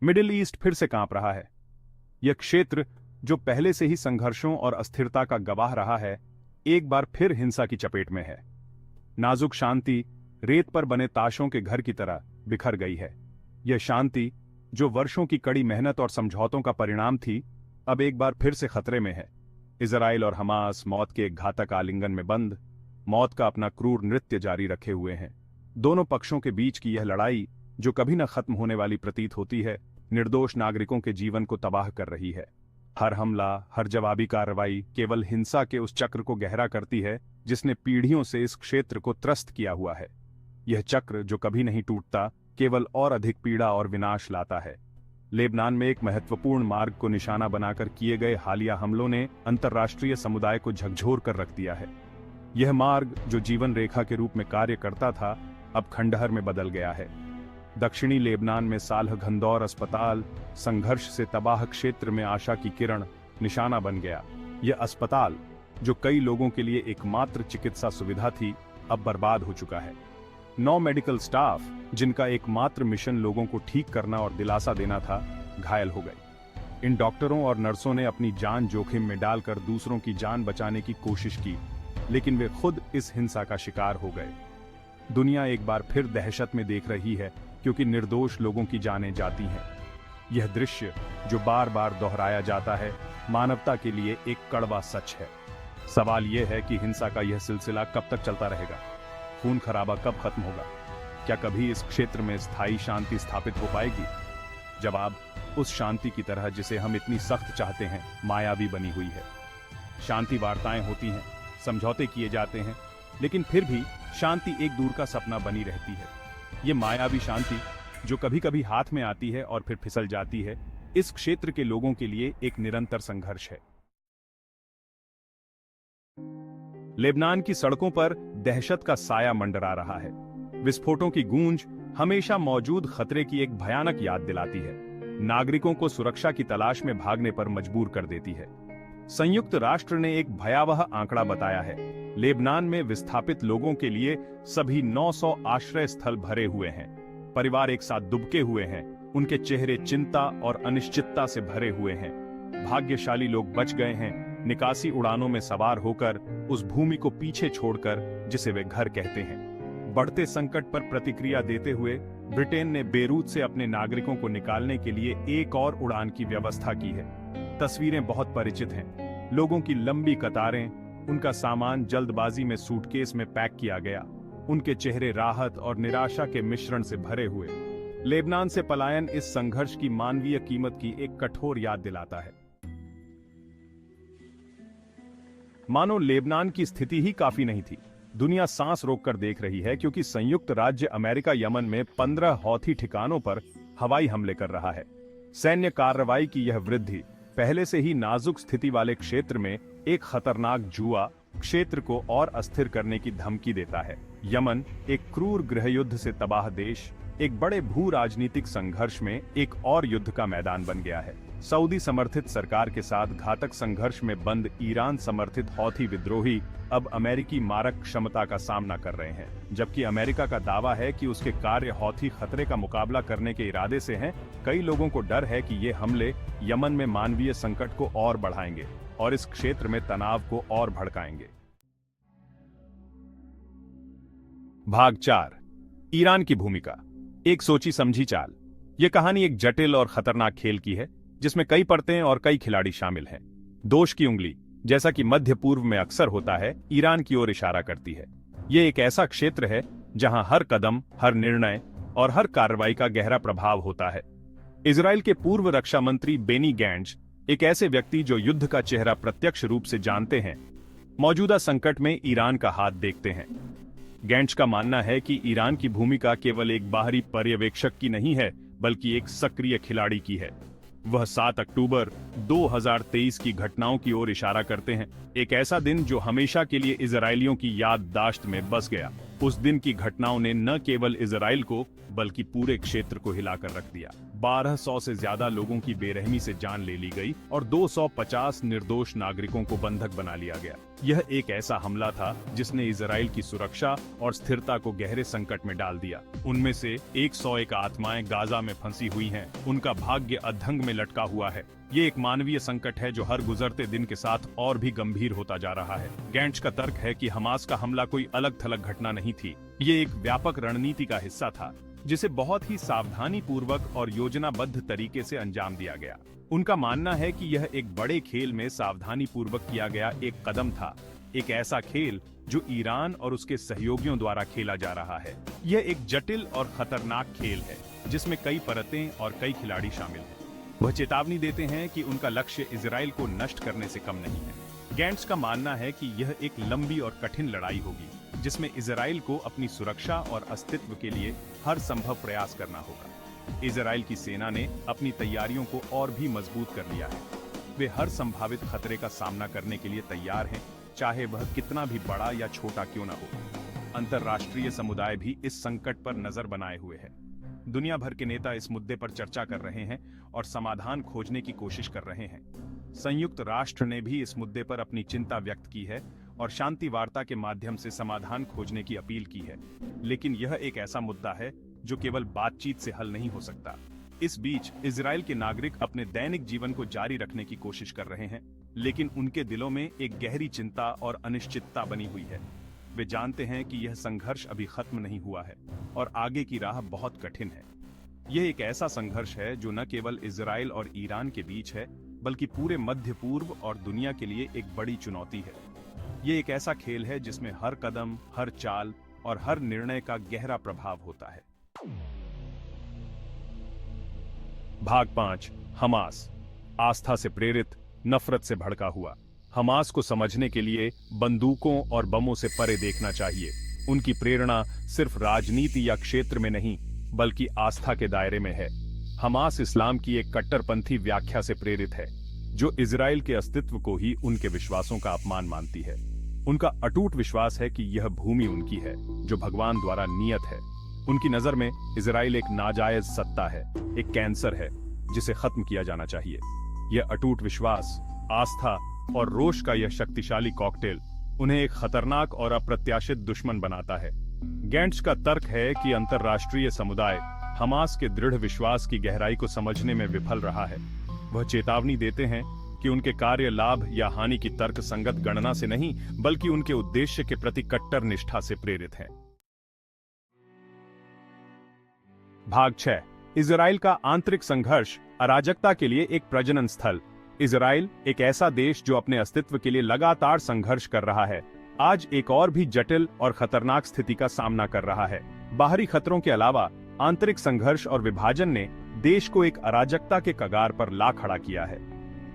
Middle east फिर से कांप रहा है। यह क्षेत्र जो पहले से ही संघर्षों और अस्थिरता का गवाह रहा है, एक बार फिर हिंसा की चपेट में है। नाजुक शांति रेत पर बने ताशों के घर की तरह बिखर गई है। यह शांति जो वर्षों की कड़ी मेहनत और समझौतों का परिणाम थी, अब एक बार फिर से खतरे में है। इजराइल और हमास मौत के एक घातक आलिंगन में बंद, मौत का अपना क्रूर नृत्य जारी रखे हुए हैं। दोनों पक्षों के बीच की यह लड़ाई, जो कभी न खत्म होने वाली प्रतीत होती है, निर्दोष नागरिकों के जीवन को तबाह कर रही है। हर हमला, हर जवाबी कार्रवाई केवल हिंसा के उस चक्र को गहरा करती है जिसने पीढ़ियों से इस क्षेत्र को त्रस्त किया हुआ है। यह चक्र जो कभी नहीं टूटता, केवल और अधिक पीड़ा और विनाश लाता है। लेबनान में एक महत्वपूर्ण मार्ग को निशाना बनाकर किए गए हालिया हमलों ने अंतर्राष्ट्रीय समुदाय को झकझोर कर रख दिया है। यह मार्ग जो जीवन रेखा के रूप में कार्य करता था, अब खंडहर में बदल गया है। दक्षिणी लेबनान में सालह घंदौर अस्पताल संघर्ष से तबाह क्षेत्र में आशा की किरण निशाना बन गया। यह अस्पताल जो कई लोगों के लिए एकमात्र चिकित्सा सुविधा थी, अब बर्बाद हो चुका है। 9 मेडिकल स्टाफ जिनका एकमात्र मिशन लोगों को ठीक करना और दिलासा देना था, घायल हो गए। इन डॉक्टरों और नर्सों ने अपनी जान जोखिम में डालकर दूसरों की जान बचाने की कोशिश की, लेकिन वे खुद इस हिंसा का शिकार हो गए। दुनिया एक बार फिर दहशत में देख रही है, क्योंकि निर्दोष लोगों की जानें जाती हैं। यह दृश्य जो बार बार दोहराया जाता है, मानवता के लिए एक कड़वा सच है। सवाल यह है कि हिंसा का यह सिलसिला कब तक चलता रहेगा? खून खराबा कब खत्म होगा? क्या कभी इस क्षेत्र में स्थायी शांति स्थापित हो पाएगी? जवाब उस शांति की तरह जिसे हम इतनी सख्त चाहते हैं, मायावी बनी हुई है। शांति वार्ताएं होती हैं, समझौते किए जाते हैं, लेकिन फिर भी शांति एक दूर का सपना बनी रहती है। ये मायावी शांति जो कभी कभी हाथ में आती है और फिर फिसल जाती है, इस क्षेत्र के लोगों के लिए एक निरंतर संघर्ष है। लेबनान की सड़कों पर दहशत का साया मंडरा रहा है। विस्फोटों की गूंज हमेशा मौजूद खतरे की एक भयानक याद दिलाती है, नागरिकों को सुरक्षा की तलाश में भागने पर मजबूर कर देती है। संयुक्त राष्ट्र ने एक भयावह आंकड़ा बताया है, लेबनान में विस्थापित लोगों के लिए सभी 900 आश्रय स्थल भरे हुए हैं। परिवार एक साथ दुबके हुए हैं, उनके चेहरे चिंता और अनिश्चितता से भरे हुए हैं। भाग्यशाली लोग बच गए हैं, निकासी उड़ानों में सवार होकर उस भूमि को पीछे छोड़कर जिसे वे घर कहते हैं। बढ़ते संकट पर प्रतिक्रिया देते हुए ब्रिटेन ने बेरूत से अपने नागरिकों को निकालने के लिए एक और उड़ान की व्यवस्था की है। तस्वीरें बहुत परिचित हैं, लोगों की लंबी कतारें, उनका सामान जल्दबाजी में सूटकेस में पैक किया गया, उनके चेहरे राहत और निराशा के मिश्रण से भरे हुए। लेबनान से पलायन इस संघर्ष की मानवीय कीमत की एक कठोर याद दिलाता है। मानो लेबनान की स्थिति ही काफी नहीं थी, दुनिया सांस रोककर देख रही है, क्योंकि संयुक्त राज्य अमेरिका यमन में 15 हौथी ठिकानों पर हवाई हमले कर रहा है। सैन्य कार्रवाई की यह वृद्धि पहले से ही नाजुक स्थिति वाले क्षेत्र में एक खतरनाक जुआ क्षेत्र को और अस्थिर करने की धमकी देता है। यमन एक क्रूर गृहयुद्ध से तबाह देश, एक बड़े भू राजनीतिक संघर्ष में एक और युद्ध का मैदान बन गया है। सऊदी समर्थित सरकार के साथ घातक संघर्ष में बंद ईरान समर्थित हौथी विद्रोही अब अमेरिकी मारक क्षमता का सामना कर रहे हैं, जबकि अमेरिका का दावा है कि उसके कार्य हौथी खतरे का मुकाबला करने के इरादे से हैं। कई लोगों को डर है कि ये हमले यमन में मानवीय संकट को और बढ़ाएंगे और इस क्षेत्र में तनाव को और भड़काएंगे। भाग 4, ईरान की भूमिका, एक सोची समझी चाल। यह कहानी एक जटिल और खतरनाक खेल की है, जिसमें कई परतें और कई खिलाड़ी शामिल हैं। दोष की उंगली, जैसा कि मध्य पूर्व में अक्सर होता है, ईरान की ओर इशारा करती है। यह एक ऐसा क्षेत्र है जहां हर कदम, हर निर्णय और हर कार्रवाई का गहरा प्रभाव होता है। इजराइल के पूर्व रक्षा मंत्री बेनी गैंट्ज, एक ऐसे व्यक्ति जो युद्ध का चेहरा प्रत्यक्ष रूप से जानते हैं, मौजूदा संकट में ईरान का हाथ देखते हैं। गैंट्ज का मानना है कि ईरान की भूमिका केवल एक बाहरी पर्यवेक्षक की नहीं है, बल्कि एक सक्रिय खिलाड़ी की है। वह 7 अक्टूबर 2023 की घटनाओं की ओर इशारा करते हैं, एक ऐसा दिन जो हमेशा के लिए इजरायलियों की याददाश्त में बस गया। उस दिन की घटनाओं ने न केवल इजराइल को बल्कि पूरे क्षेत्र को हिलाकर रख दिया। 1200 से ज्यादा लोगों की बेरहमी से जान ले ली गई और 250 निर्दोष नागरिकों को बंधक बना लिया गया। यह एक ऐसा हमला था जिसने इजराइल की सुरक्षा और स्थिरता को गहरे संकट में डाल दिया। उनमें से 101 आत्माएं गाजा में फंसी हुई हैं, उनका भाग्य अधंग में लटका हुआ है। ये एक मानवीय संकट है जो हर गुजरते दिन के साथ और भी गंभीर होता जा रहा है। गैंट्स का तर्क है कि हमास का हमला कोई अलग थलग घटना नहीं थी, ये एक व्यापक रणनीति का हिस्सा था जिसे बहुत ही सावधानी पूर्वक और योजनाबद्ध तरीके से अंजाम दिया गया। उनका मानना है कि यह एक बड़े खेल में सावधानी पूर्वक किया गया एक कदम था, एक ऐसा खेल जो ईरान और उसके सहयोगियों द्वारा खेला जा रहा है। यह एक जटिल और खतरनाक खेल है जिसमें कई परतें और कई खिलाड़ी शामिल हैं। वह चेतावनी देते हैं कि उनका लक्ष्य इजराइल को नष्ट करने से कम नहीं है। गैंट्स का मानना है कि यह एक लंबी और कठिन लड़ाई होगी जिसमें इजराइल को अपनी सुरक्षा और अस्तित्व के लिए हर संभव प्रयास करना होगा। इजराइल की सेना ने अपनी तैयारियों को और भी मजबूत कर लिया है। वे हर संभावित खतरे का सामना करने के लिए तैयार हैं, चाहे वह कितना भी बड़ा या छोटा क्यों न हो। अंतर्राष्ट्रीय समुदाय भी इस संकट पर नजर बनाए हुए है। दुनिया भर के नेता इस मुद्दे पर चर्चा कर रहे हैं और समाधान खोजने की कोशिश कर रहे हैं। संयुक्त राष्ट्र ने भी इस मुद्दे पर अपनी चिंता व्यक्त की है और शांति वार्ता के माध्यम से समाधान खोजने की अपील की है। लेकिन यह एक ऐसा मुद्दा है जो केवल बातचीत से हल नहीं हो सकता। इस बीच इजराइल के नागरिक अपने दैनिक जीवन को जारी रखने की कोशिश कर रहे हैं, लेकिन उनके दिलों में एक गहरी चिंता और अनिश्चितता बनी हुई है। वे जानते हैं कि यह संघर्ष अभी खत्म नहीं हुआ है और आगे की राह बहुत कठिन है। यह एक ऐसा संघर्ष है जो न केवल इजराइल और ईरान के बीच है, बल्कि पूरे मध्य पूर्व और दुनिया के लिए एक बड़ी चुनौती है। यह एक ऐसा खेल है जिसमें हर कदम, हर चाल और हर निर्णय का गहरा प्रभाव होता है। भाग 5। हमास। आस्था से प्रेरित, नफरत से भड़का हुआ। हमास को समझने के लिए बंदूकों और बमों से परे देखना चाहिए। उनकी प्रेरणा सिर्फ राजनीति या क्षेत्र में नहीं, बल्कि आस्था के दायरे में है। हमास इस्लाम की एक कट्टरपंथी व्याख्या से प्रेरित है, जो इजराइल के अस्तित्व को ही उनके विश्वासों का अपमान मानती है। उनका अटूट विश्वास है कि यह भूमि उनकी है, जो भगवान द्वारा नियत है। उनकी नजर में इजराइल एक नाजायज सत्ता है, एक कैंसर है जिसे खत्म किया जाना चाहिए। यह अटूट विश्वास, आस्था और रोष का यह शक्तिशाली कॉकटेल उन्हें एक खतरनाक और अप्रत्याशित दुश्मन बनाता है। गैंट्स का तर्क है कि अंतर्राष्ट्रीय समुदाय हमास के दृढ़ विश्वास की गहराई को समझने में विफल रहा है। वह चेतावनी देते हैं कि उनके कार्य लाभ या हानि की तर्क संगत गणना से नहीं, बल्कि उनके उद्देश्य के प्रति कट्टर निष्ठा से प्रेरित है। भाग 6। इजराइल का आंतरिक संघर्ष, अराजकता के लिए एक प्रजनन स्थल। इजराइल एक ऐसा देश जो अपने अस्तित्व के लिए लगातार संघर्ष कर रहा है, आज एक और भी जटिल और खतरनाक स्थिति का सामना कर रहा है। बाहरी खतरों के अलावा आंतरिक संघर्ष और विभाजन ने देश को एक अराजकता के कगार पर ला खड़ा किया है।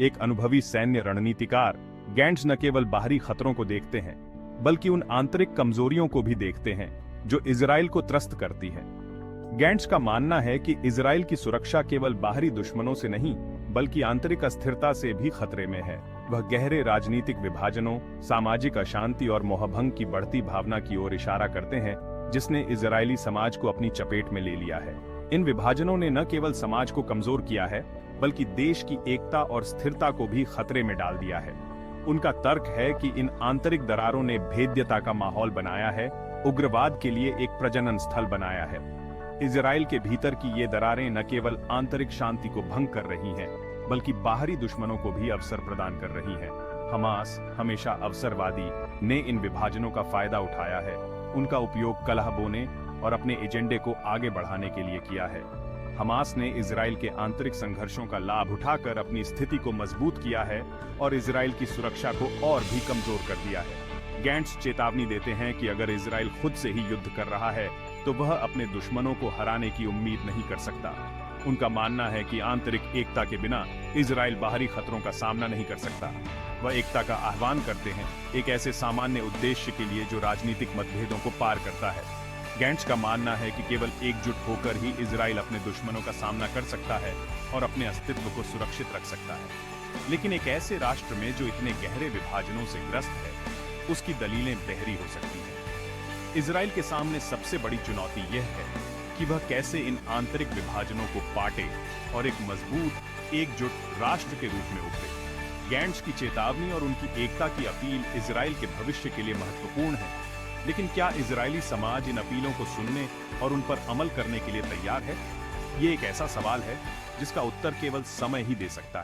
एक अनुभवी सैन्य रणनीतिकार गैंट्स न केवल बाहरी खतरों को देखते हैं, बल्कि उन आंतरिक कमजोरियों को भी देखते हैं जो इजराइल को त्रस्त करती है। गैंट्स का मानना है कि इजराइल की सुरक्षा केवल बाहरी दुश्मनों से नहीं, बल्कि आंतरिक अस्थिरता से भी खतरे में है। वह गहरे राजनीतिक विभाजनों, सामाजिक अशांति और मोहभंग की बढ़ती भावना की ओर इशारा करते हैं, जिसने इजरायली समाज को अपनी चपेट में ले लिया है। इन विभाजनों ने न केवल समाज को कमजोर किया है, बल्कि देश की एकता और स्थिरता को भी खतरे में डाल दिया है। उनका तर्क है कि इन आंतरिक दरारों ने भेद्यता का माहौल बनाया है, उग्रवाद के लिए एक प्रजनन स्थल बनाया है। इजराइल के भीतर की ये दरारें न केवल आंतरिक शांति को भंग कर रही हैं, बल्कि बाहरी दुश्मनों को भी अवसर प्रदान कर रही हैं। हमास, हमेशा अवसरवादी, ने इन विभाजनों का फायदा उठाया है। उनका उपयोग कलह बोने और अपने एजेंडे को आगे बढ़ाने के लिए किया है। हमास ने इजराइल के आंतरिक संघर्षों का लाभ उठाकर अपनी स्थिति को मजबूत किया है और इजराइल की सुरक्षा को और भी कमजोर कर दिया है। गैंट्स चेतावनी देते हैं कि अगर इजराइल खुद से ही युद्ध कर रहा है, तो वह अपने दुश्मनों को हराने की उम्मीद नहीं कर सकता। उनका मानना है कि आंतरिक एकता के बिना इजराइल बाहरी खतरों का सामना नहीं कर सकता। वह एकता का आह्वान करते हैं, एक ऐसे सामान्य उद्देश्य के लिए जो राजनीतिक मतभेदों को पार करता है। गैंट्स का मानना है कि केवल एकजुट होकर ही इजराइल अपने दुश्मनों का सामना कर सकता है और अपने अस्तित्व को सुरक्षित रख सकता है। लेकिन एक ऐसे राष्ट्र में जो इतने गहरे विभाजनों से ग्रस्त है, उसकी दलीलें बहरी हो सकती हैं। इजराइल के सामने सबसे बड़ी चुनौती यह है कि वह कैसे इन आंतरिक विभाजनों को पाटे और एक मजबूत, एकजुट राष्ट्र के रूप में उभरे। गैंट्स की चेतावनी और उनकी एकता की अपील इजराइल के भविष्य के लिए महत्वपूर्ण है, लेकिन क्या इजरायली समाज इन अपीलों को सुनने और उन पर अमल करने के लिए तैयार है? ये एक ऐसा सवाल है जिसका उत्तर केवल समय ही दे सकता है।